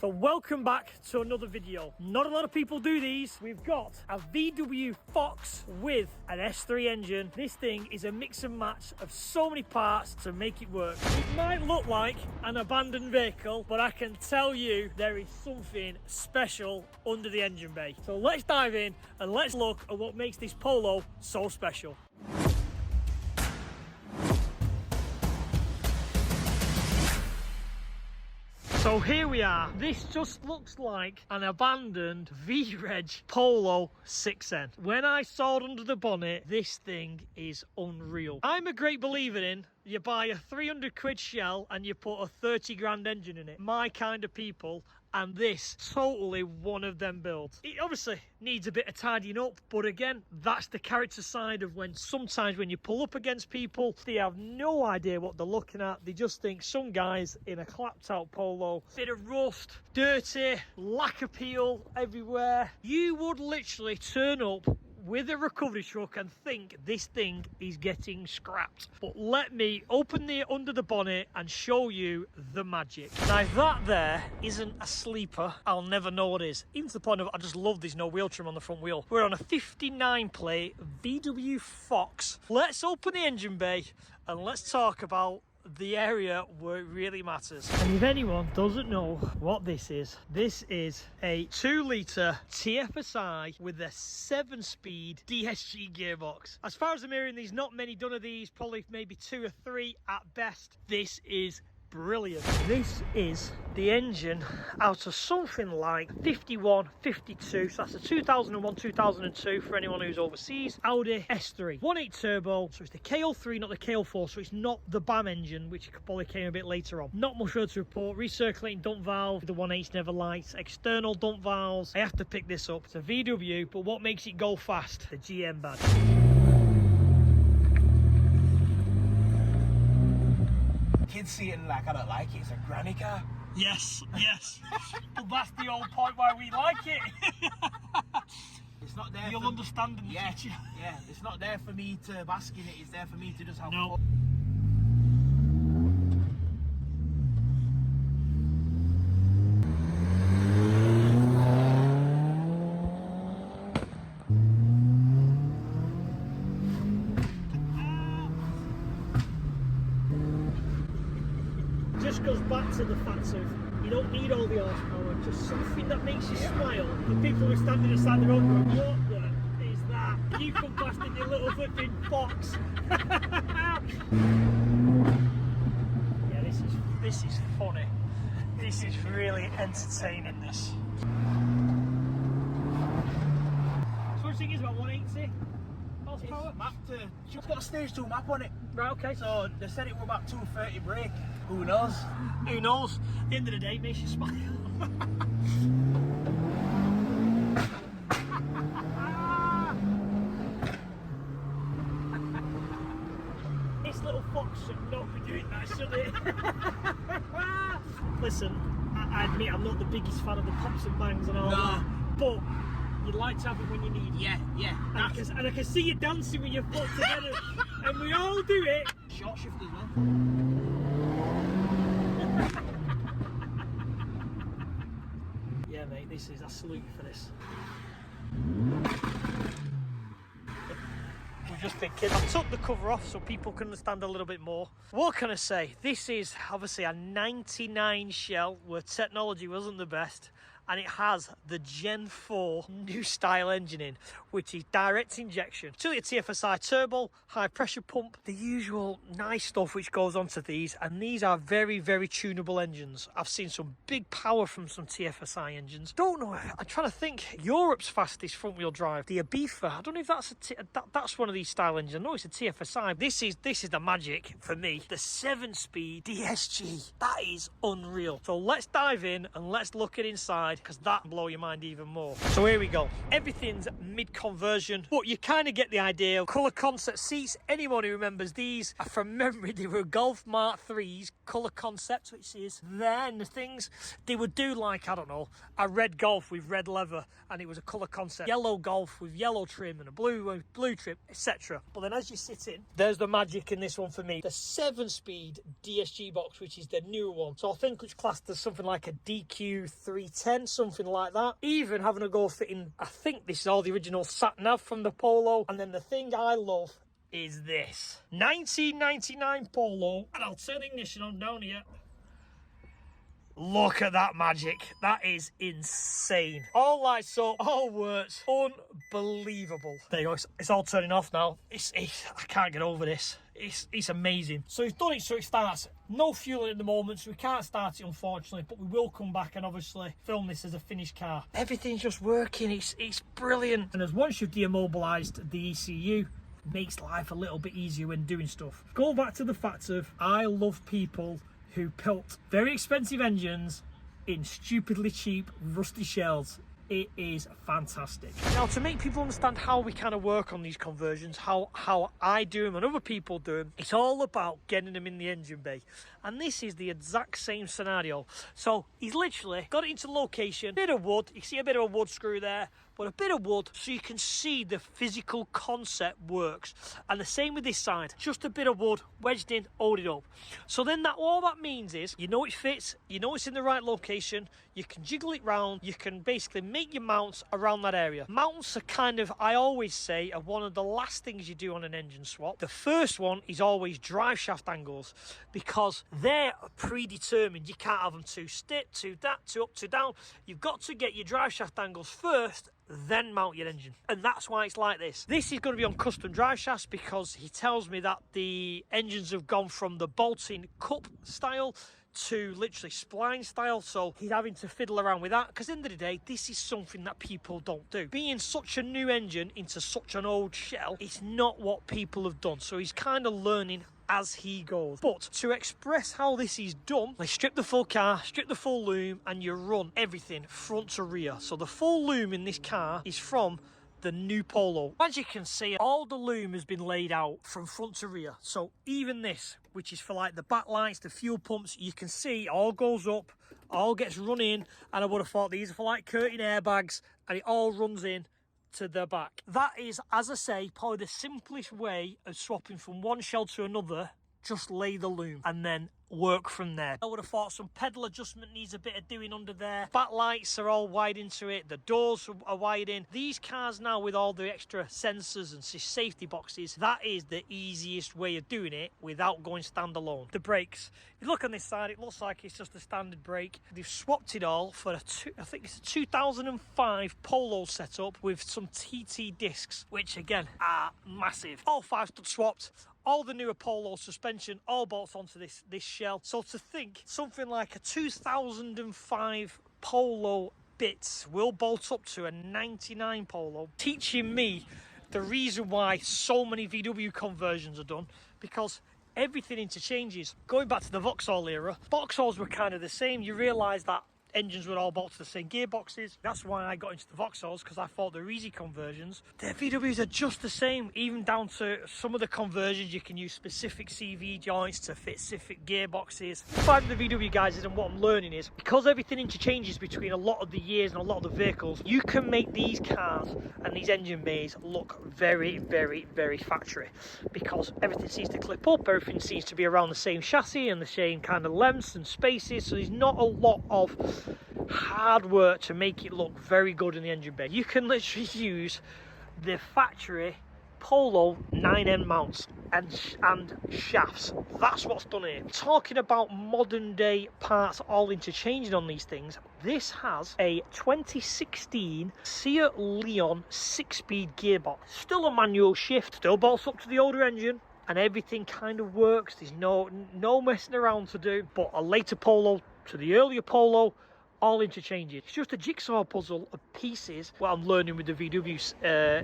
So welcome back to another video. Not a lot of people do these. We've got a VW Fox with an S3 engine. This thing is a mix and match of so many parts to make it work. It might look like an abandoned vehicle, but I can tell you there is something special under the engine bay. So let's dive in and let's look at what makes this Polo so special. So here we are. This just looks like an abandoned V-Reg Polo 6N. When I saw it under the bonnet, this thing is unreal. I'm a great believer in you buy a 300 quid shell and you put a 30 grand engine in it. My kind of people. And this, totally one of them builds. It obviously needs a bit of tidying up, but again, that's the character side of when sometimes when you pull up against people, they have no idea what they're looking at. They just think some guys in a clapped out Polo, bit of rust, dirty, lack of peel everywhere. You would literally turn up with a recovery truck and think this thing is getting scrapped. But let me open the under the bonnet and show you the magic. Now if that there isn't a sleeper, I'll never know what is. Even to the point of I just love there's no wheel trim on the front wheel. We're on a 59 plate VW Fox. Let's open the engine bay and let's talk about the area where it really matters. And if anyone doesn't know what this is a 2 litre TFSI with a 7-speed DSG gearbox. As far as I'm hearing, there's not many done of these, probably maybe 2 or 3 at best. This is brilliant. This is the engine out of something like 51, 52, so that's a 2001, 2002 for anyone who's overseas. Audi S3, 1.8 turbo, so it's the KO3, not the KO4, so it's not the BAM engine, which probably came a bit later on. Not much road to report. Recirculating dump valve, the 1.8's never lights, external dump valves. I have to pick this up. It's a VW, but what makes it go fast? The GM badge. Kids see it and like, I don't like it, it's a granny car. Yes, yes. But that's the whole point why we like it. It's not there. You'll understand in the future. Yeah, it's not there for me to bask in it, it's there for me to just have no. fun. Just goes back to the fact of you don't need all the horsepower, just something that makes you smile. The people who are standing aside the road going, what the is that? You come past in your little flipping Fox. Yeah, this is funny. This is really entertaining, this. So what do you think is about 180 horsepower? It's mapped to, she's got a stage 2 map on it. Right, okay. So they said it was about 230 brake. Who knows? Who knows? At the end of the day, it makes you smile. This little Fox should not be doing that, should it? Listen, I admit I'm not the biggest fan of the pops and bangs and all that, but you'd like to have it when you need it. Yeah. And I can see you dancing with your foot together, and we all do it. Short shift as well. Yeah, mate, I salute you for this. We're just thinking, I took the cover off so people can understand a little bit more. What can I say? This is obviously a 99 shell where technology wasn't the best, and it has the Gen 4 new style engine in, which is direct injection. 2 litre TFSI turbo, high pressure pump, the usual nice stuff which goes onto these, and these are very, very tunable engines. I've seen some big power from some TFSI engines. Don't know, I'm trying to think. Europe's fastest front wheel drive, the Ibiza, I don't know if that's that's one of these style engines. I know it's a TFSI. This is the magic for me. The 7-speed DSG, that is unreal. So let's dive in and let's look at inside, because that will blow your mind even more. So here we go. Everything's mid-conversion, but you kind of get the idea. Colour concept seats, anyone who remembers these, from memory, they were Golf Mark 3s, colour concept, which is then the things they would do, like, I don't know, a red Golf with red leather, and it was a colour concept, yellow Golf with yellow trim and a blue trim, etc. But then as you sit in, there's the magic in this one for me, the 7-speed DSG box, which is the newer one. So I think it's classed as something like a DQ 310, something like that. Even having a go fitting, I think this is all the original sat nav from the Polo. And then the thing I love is this 1999 Polo, and I'll turn the ignition on down here. Look at that magic. That is insane. All lights up, all works. Unbelievable. There you go. It's all turning off now. I can't get over this. It's amazing. So we've done it so it starts. No fuel at the moment, so we can't start it, unfortunately, but we will come back and obviously film this as a finished car. Everything's just working. It's brilliant. And as once you've demobilised the ECU, makes life a little bit easier when doing stuff. Go back to the fact of, I love people who built very expensive engines in stupidly cheap rusty shells. It is fantastic. Now, to make people understand how we kind of work on these conversions, how I do them and other people do them, it's all about getting them in the engine bay. And this is the exact same scenario. So he's literally got it into location, bit of wood, you see a bit of a wood screw there, but a bit of wood so you can see the physical concept works. And the same with this side, just a bit of wood wedged in, hold it up. So then all that means is, you know it fits, you know it's in the right location, you can jiggle it round, you can basically make your mounts around that area. Mounts are kind of, I always say, are one of the last things you do on an engine swap. The first one is always drive shaft angles, because they're predetermined. You can't have them too stiff, too up, too down. You've got to get your drive shaft angles first, then mount your engine. And that's why it's like this. This is going to be on custom drive shafts, because he tells me that the engines have gone from the bolting cup style to literally spline style, so he's having to fiddle around with that, because at the end of the day, this is something that people don't do. Being such a new engine into such an old shell, it's not what people have done, so he's kind of learning as he goes. But to express how this is done, they strip the full car, strip the full loom, and you run everything front to rear. So the full loom in this car is from the new Polo. As you can see, all the loom has been laid out from front to rear. So even this, which is for like the backlights, the fuel pumps, you can see all goes up, all gets run in, and I would have thought these are for like curtain airbags, and it all runs in to the back. That is, as I say, probably the simplest way of swapping from one shell to another. Just lay the loom and then work from there. I would have thought some pedal adjustment needs a bit of doing under there. Backlights are all wide into it, the doors are wide in. These cars now, with all the extra sensors and safety boxes, that is the easiest way of doing it without going standalone. The brakes, if you look on this side, it looks like it's just a standard brake. They've swapped it all for I think it's a 2005 Polo setup with some TT discs, which again are massive. All 5 stud swapped. All the newer Polo suspension all bolts onto this shell. So to think something like a 2005 Polo bits will bolt up to a 99 Polo, teaching me the reason why so many VW conversions are done, because everything interchanges. Going back to the Vauxhall era, Vauxhalls were kind of the same. You realise that engines would all bolt to the same gearboxes. That's why I got into the Vauxhalls, because I thought they're easy conversions. The VWs are just the same, even down to some of the conversions. You can use specific CV joints to fit specific gearboxes. The problem with the VW guys is, and what I'm learning is, because everything interchanges between a lot of the years and a lot of the vehicles, you can make these cars and these engine bays look very, very, very factory, because everything seems to clip up, everything seems to be around the same chassis and the same kind of lengths and spaces, so there's not a lot of hard work to make it look very good in the engine bay. You can literally use the factory Polo 9N mounts and shafts. That's what's done here. Talking about modern day parts all interchanging on these things, this has a 2016 Seat Leon 6-speed gearbox. Still a manual shift, still bolts up to the older engine, and everything kind of works. There's no messing around to do. But a later Polo to the earlier Polo, all interchanges. It's just a jigsaw puzzle of pieces. What I'm learning with the VW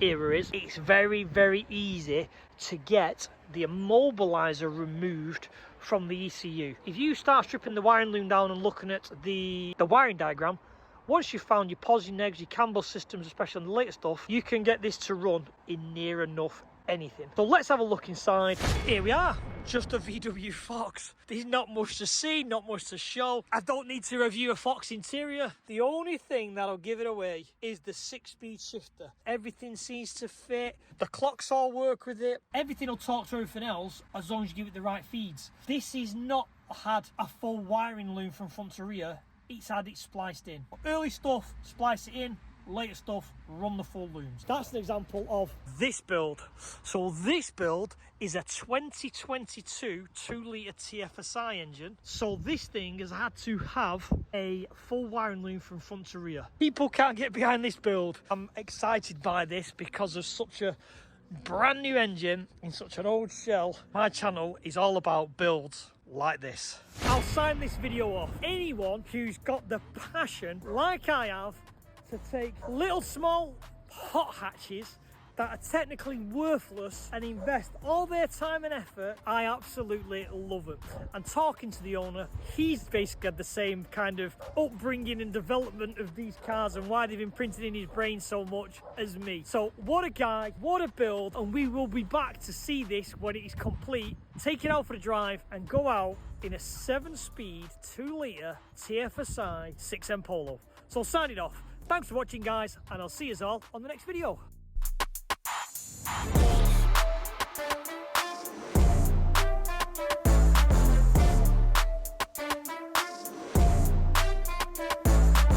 era is, it's very, very easy to get the immobilizer removed from the ECU. If you start stripping the wiring loom down and looking at the wiring diagram, once you've found your POS, your negs, your CAN bus systems, especially on the later stuff, you can get this to run in near enough anything. So let's have a look inside. Here we are, just a VW Fox. There's not much to see, not much to show. I don't need to review a Fox interior. The only thing that'll give it away is the 6-speed shifter. Everything seems to fit. The clocks all work with it. Everything will talk to everything else as long as you give it the right feeds. This is not had a full wiring loom from front to rear. It's had it spliced in. Early stuff, splice it in. Later stuff, run the full looms. That's an example of this build. So this build is a 2022 2-litre TFSI engine. So this thing has had to have a full wiring loom from front to rear. People can't get behind this build. I'm excited by this because of such a brand new engine in such an old shell. My channel is all about builds like this. I'll sign this video off. Anyone who's got the passion, like I have, to take little small hot hatches that are technically worthless and invest all their time and effort, I absolutely love it. And talking to the owner, he's basically had the same kind of upbringing and development of these cars and why they've been printed in his brain so much as me. So what a guy, what a build, and we will be back to see this when it is complete, take it out for a drive and go out in a 7-speed 2-litre TFSI 6M Polo. So signing off. Thanks for watching, guys, and I'll see you all on the next video.